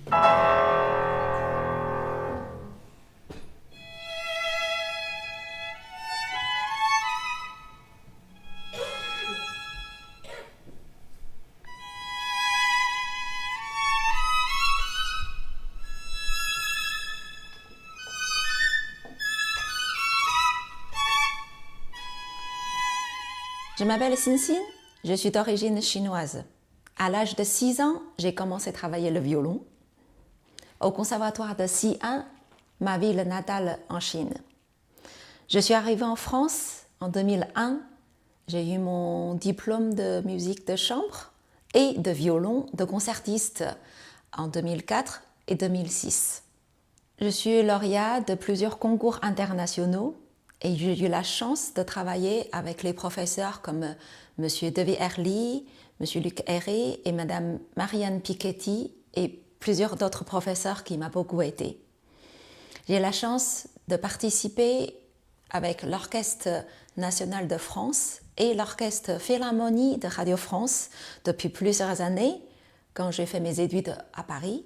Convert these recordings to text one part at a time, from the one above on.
Je m'appelle Xin Xin, je suis d'origine chinoise. À l'âge de 6 ans, j'ai commencé à travailler le violon au conservatoire de Xi'an, ma ville natale en Chine. Je suis arrivée en France en 2001. J'ai eu mon diplôme de musique de chambre et de violon de concertiste en 2004 et 2006. Je suis lauréate de plusieurs concours internationaux et j'ai eu la chance de travailler avec les professeurs comme M. Devi Erli, M. Luc Herré et Mme Marianne Piketty et plusieurs d'autres professeurs qui m'ont beaucoup aidé. J'ai la chance de participer avec l'Orchestre national de France et l'Orchestre Philharmonie de Radio France depuis plusieurs années quand j'ai fait mes études à Paris.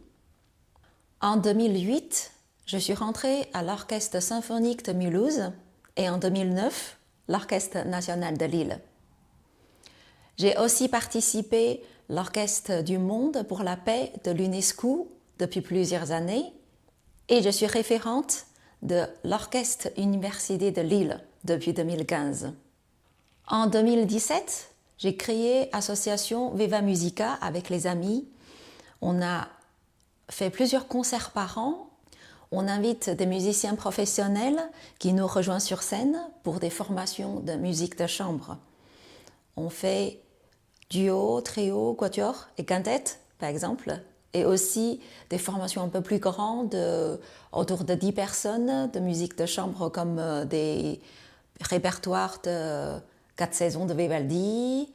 En 2008, je suis rentrée à l'Orchestre symphonique de Mulhouse et en 2009, l'Orchestre national de Lille. J'ai aussi participé à l'Orchestre du monde pour la paix de l'UNESCO depuis plusieurs années et je suis référente de l'Orchestre Université de Lille depuis 2015. En 2017, j'ai créé l'association Viva Musica avec les amis. On a fait plusieurs concerts par an. On invite des musiciens professionnels qui nous rejoignent sur scène pour des formations de musique de chambre. On fait duo, trio, quatuor et quintette, par exemple, et aussi des formations un peu plus grandes, autour de 10 personnes, de musique de chambre comme des répertoires de 4 saisons de Vivaldi.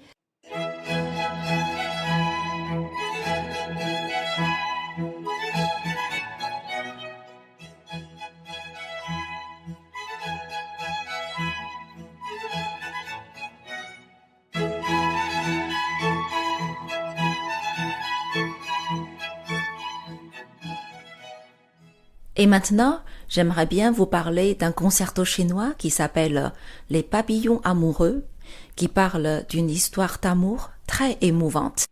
Et maintenant, j'aimerais bien vous parler d'un concerto chinois qui s'appelle Les Papillons amoureux, qui parle d'une histoire d'amour très émouvante.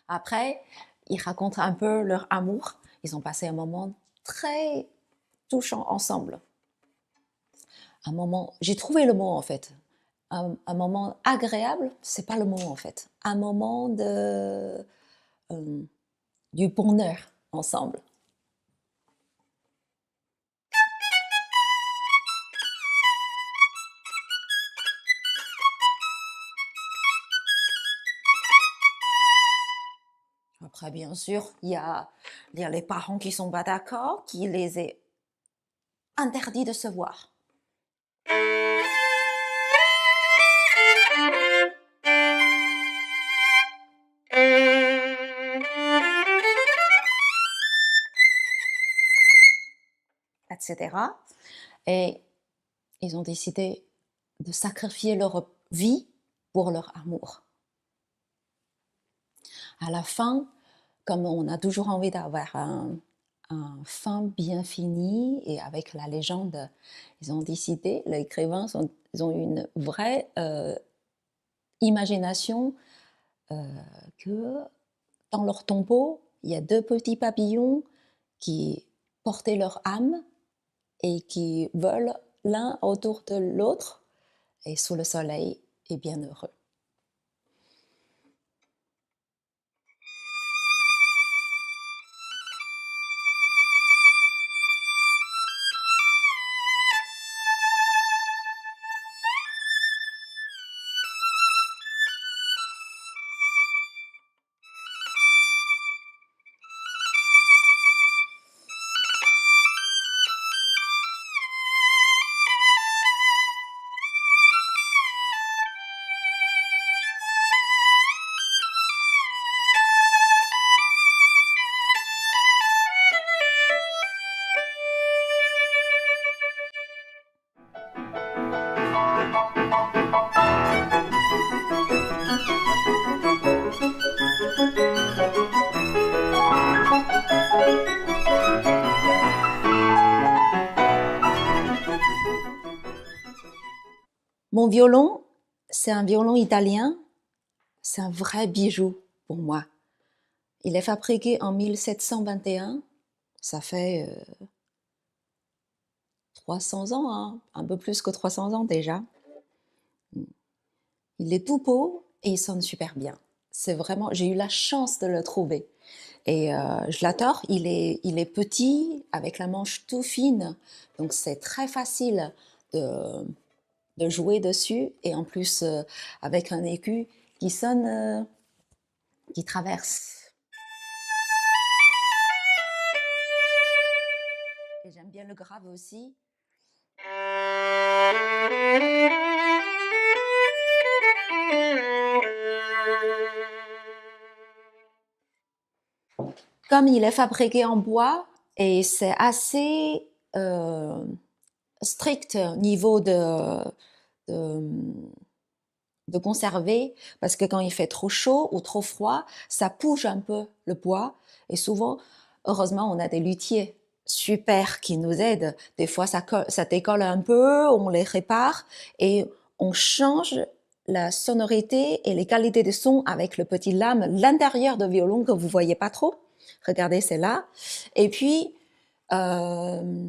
Après, ils racontent un peu leur amour. Ils ont passé un moment très touchant ensemble. Un moment, j'ai trouvé le mot en fait. Un moment agréable, c'est pas le mot en fait. Un moment du bonheur ensemble. Après, bien sûr, il y a les parents qui sont pas d'accord, qui les est interdit de se voir. Etc. Et ils ont décidé de sacrifier leur vie pour leur amour. À la fin, comme on a toujours envie d'avoir un fin bien fini et avec la légende, ils ont décidé, les écrivains ils ont une vraie imagination que dans leur tombeau, il y a 2 petits papillons qui portaient leur âme et qui volent l'un autour de l'autre et sous le soleil et bien heureux. Mon violon, c'est un violon italien, c'est un vrai bijou pour moi. Il est fabriqué en 1721, ça fait 300 ans, hein, un peu plus que 300 ans déjà. Il est tout beau et il sonne super bien. C'est vraiment, j'ai eu la chance de le trouver. Et je l'adore, il est petit, avec la manche tout fine, donc c'est très facile de, de jouer dessus, et en plus avec un écu qui sonne, qui traverse. Et j'aime bien le grave aussi. Comme il est fabriqué en bois et c'est assez strict niveau de, de conserver, parce que quand il fait trop chaud ou trop froid, ça bouge un peu le bois. Et souvent, heureusement, on a des luthiers super qui nous aident. Des fois, ça décolle un peu, on les répare et on change la sonorité et les qualités de son avec le petit lame, l'intérieur de violon que vous voyez pas trop. Regardez, c'est là. Et puis, euh,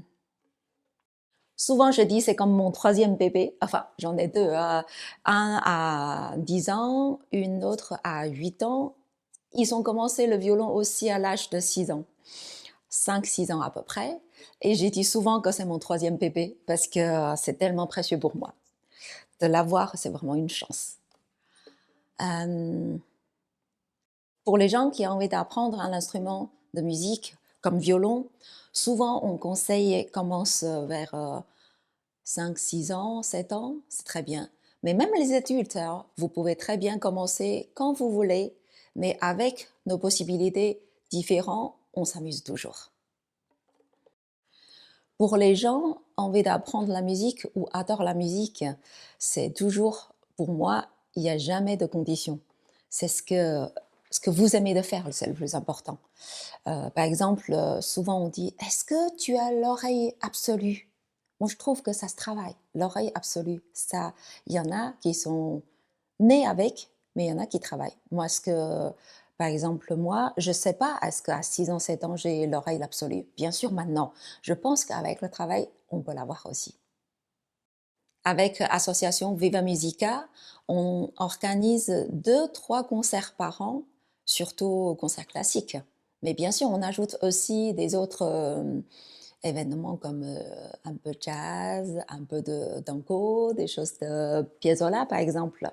souvent, je dis c'est comme mon troisième bébé. Enfin, j'en ai deux. Un à 10 ans, une autre à 8 ans. Ils ont commencé le violon aussi à l'âge de 6 ans. 5, 6 ans à peu près. Et j'ai dit souvent que c'est mon troisième bébé parce que c'est tellement précieux pour moi. De l'avoir, c'est vraiment une chance. Euh, pour les gens qui ont envie d'apprendre un instrument de musique comme violon, souvent on conseille, commence vers 5, 6 ans, 7 ans, c'est très bien. Mais même les adultes, hein, vous pouvez très bien commencer quand vous voulez, mais avec nos possibilités différentes, on s'amuse toujours. Pour les gens envie d'apprendre la musique ou adorent la musique, c'est toujours, pour moi, il n'y a jamais de condition. C'est ce que vous aimez de faire, c'est le plus important. Par exemple, souvent on dit, est-ce que tu as l'oreille absolue? Moi, je trouve que ça se travaille, l'oreille absolue. Ça, il y en a qui sont nés avec, mais il y en a qui travaillent. Moi, par exemple, moi, je ne sais pas, est-ce qu'à 6 ans, 7 ans, j'ai l'oreille absolue? Bien sûr, maintenant. Je pense qu'avec le travail, on peut l'avoir aussi. Avec l'association Viva Musica, on organise 2, 3 concerts par an, surtout concerts classiques. Mais bien sûr, on ajoute aussi des autres événements comme un peu jazz, un peu de tango, des choses de Piazzolla par exemple.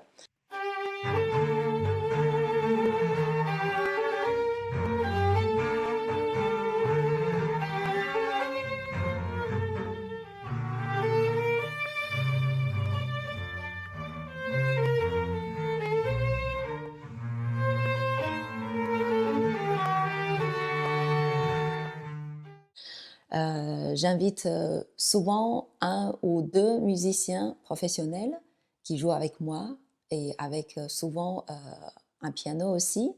J'invite souvent 1 ou 2 musiciens professionnels qui jouent avec moi et avec souvent un piano aussi.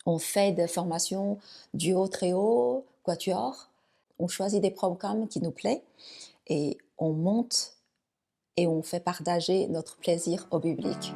On fait des formations duo, trio, quatuor. On choisit des programmes qui nous plaisent et on monte et on fait partager notre plaisir au public.